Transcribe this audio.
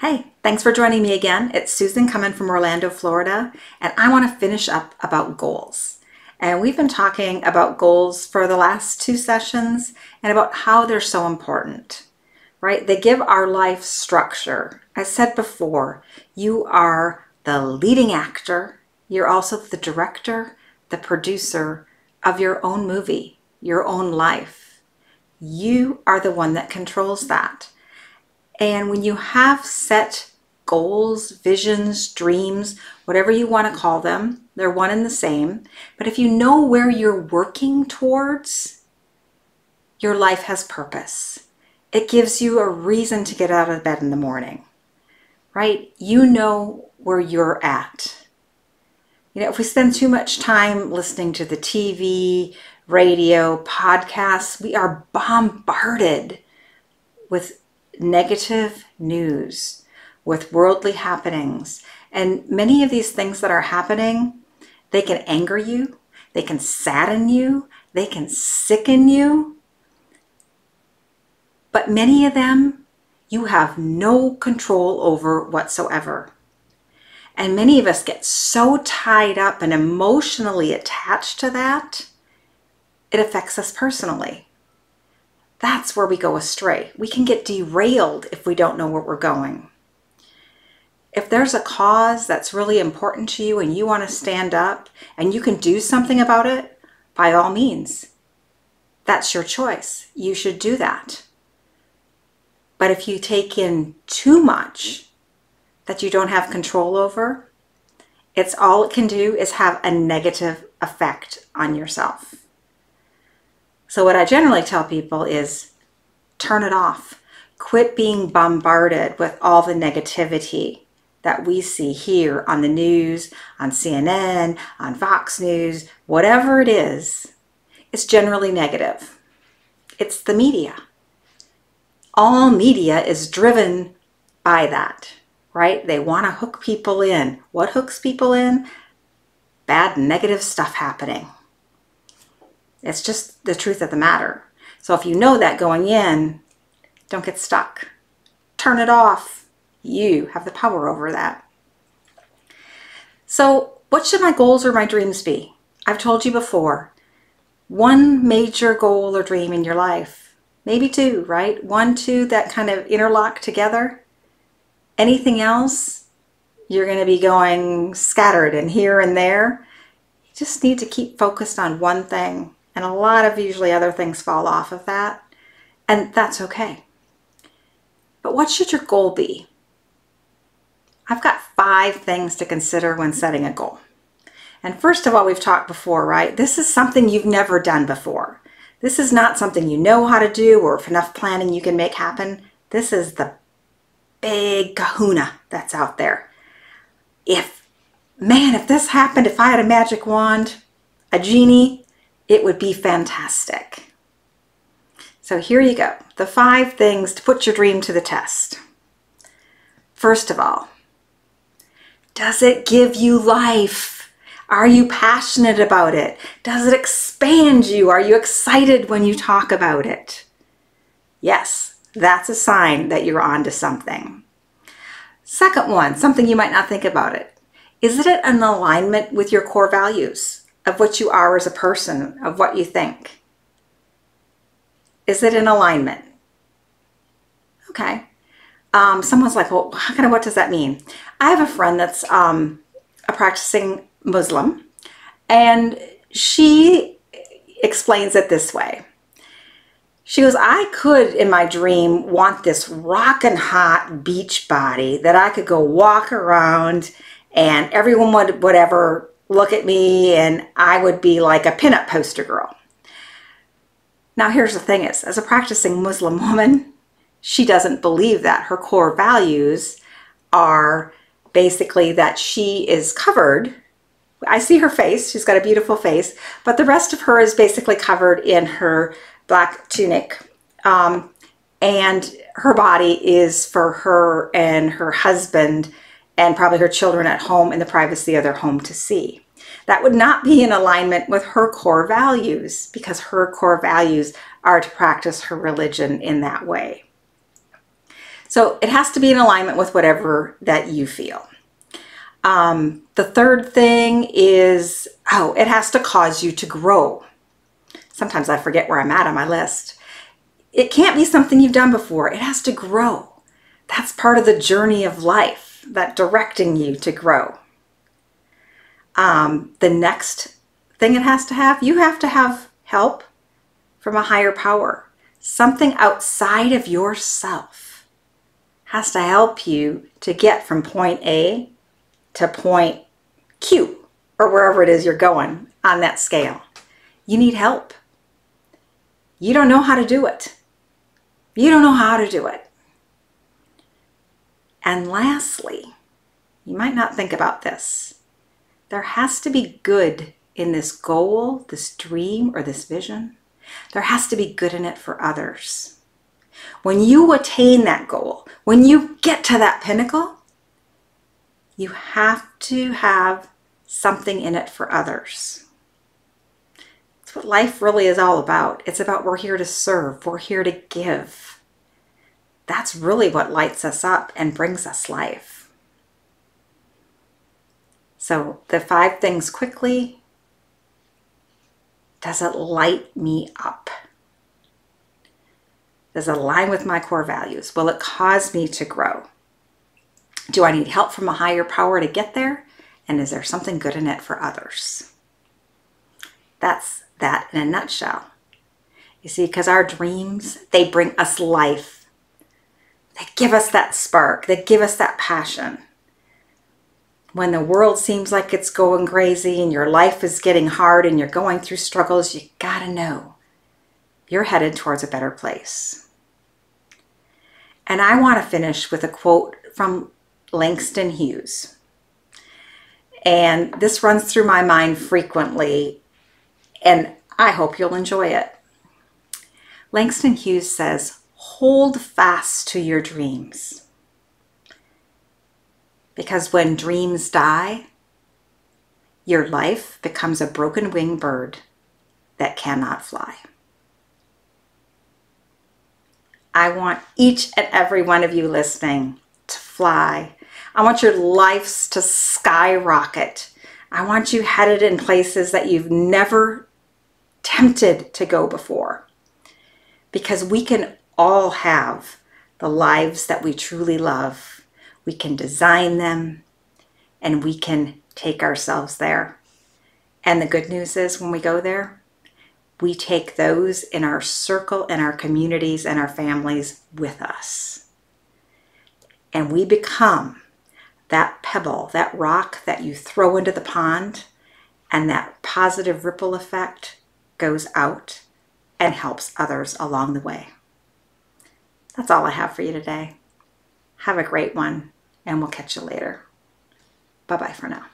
Hey, thanks for joining me again. It's Susan coming from Orlando, Florida, and I want to finish up about goals. And we've been talking about goals for the last two sessions and about how they're so important, right? They give our life structure. I said before, you are the leading actor. You're also the director, the producer of your own movie, your own life. You are the one that controls that. And when you have set goals, visions, dreams, whatever you want to call them, they're one and the same. But if you know where you're working towards, your life has purpose. It gives you a reason to get out of bed in the morning, right? You know where you're at. If we spend too much time listening to the TV, radio, podcasts, we are bombarded with negative news, with worldly happenings. And many of these things that are happening, they can anger you, they can sadden you, they can sicken you. But many of them, you have no control over whatsoever. And many of us get so tied up and emotionally attached to that, it affects us personally. That's where we go astray. We can get derailed if we don't know where we're going. If there's a cause that's really important to you and you want to stand up and you can do something about it, by all means, that's your choice. You should do that. But if you take in too much that you don't have control over, all it can do is have a negative effect on yourself. So what I generally tell people is turn it off. Quit being bombarded with all the negativity that we see here on the news, on CNN, on Fox News, whatever it is. It's generally negative. It's the media. All media is driven by that, right? They want to hook people in. What hooks people in? Bad, negative stuff happening. It's just the truth of the matter. So if you know that going in, don't get stuck. Turn it off. You have the power over that. So what should my goals or my dreams be? I've told you before, one major goal or dream in your life, maybe two, right? One, two that kind of interlock together. Anything else, you're going to be going scattered and here and there. You just need to keep focused on one thing. And a lot of usually other things fall off of that. And that's okay. But what should your goal be? I've got 5 things to consider when setting a goal. And first of all, we've talked before, right? This is something you've never done before. This is not something you know how to do or if enough planning you can make happen. This is the big kahuna that's out there. If this happened, if I had a magic wand, a genie, it would be fantastic. So here you go. The 5 things to put your dream to the test. First of all, does it give you life? Are you passionate about it? Does it expand you? Are you excited when you talk about it? Yes, that's a sign that you're onto something. Second one, something you might not think about it. Is it in alignment with your core values? Of what you are as a person, of what you think? Is it in alignment? Okay. Someone's like, well, what does that mean? I have a friend that's a practicing Muslim, and she explains it this way. She goes, I could, in my dream, want this rockin' hot beach body that I could go walk around and everyone would whatever look at me and I would be like a pinup poster girl. Now here's the thing is, as a practicing Muslim woman, she doesn't believe that. Her core values are basically that she is covered. I see her face, she's got a beautiful face, but the rest of her is basically covered in her black tunic. And her body is for her and her husband and probably her children at home in the privacy of their home to see. That would not be in alignment with her core values because her core values are to practice her religion in that way. So it has to be in alignment with whatever that you feel. The third thing is, it has to cause you to grow. Sometimes I forget where I'm at on my list. It can't be something you've done before. It has to grow. That's part of the journey of life, that directing you to grow. The next thing it has to have, you have to have help from a higher power. Something outside of yourself has to help you to get from point A to point Q, or wherever it is you're going on that scale. You need help. You don't know how to do it. You don't know how to do it. And lastly, you might not think about this. There has to be good in this goal, this dream, or this vision. There has to be good in it for others. When you attain that goal, when you get to that pinnacle, you have to have something in it for others. It's what life really is all about. It's about we're here to serve. We're here to give. That's really what lights us up and brings us life. So the 5 things quickly. Does it light me up? Does it align with my core values? Will it cause me to grow? Do I need help from a higher power to get there? And is there something good in it for others? That's that in a nutshell. You see, because our dreams, they bring us life. They give us that spark. They give us that passion. When the world seems like it's going crazy and your life is getting hard and you're going through struggles, you gotta know you're headed towards a better place. And I want to finish with a quote from Langston Hughes. And this runs through my mind frequently, and I hope you'll enjoy it. Langston Hughes says, "Hold fast to your dreams. Because when dreams die, your life becomes a broken-winged bird that cannot fly." I want each and every one of you listening to fly. I want your lives to skyrocket. I want you headed in places that you've never tempted to go before. Because we can all have the lives that we truly love. We can design them and we can take ourselves there. And the good news is when we go there, we take those in our circle and our communities and our families with us. And we become that pebble, that rock that you throw into the pond, and that positive ripple effect goes out and helps others along the way. That's all I have for you today. Have a great one, and we'll catch you later. Bye-bye for now.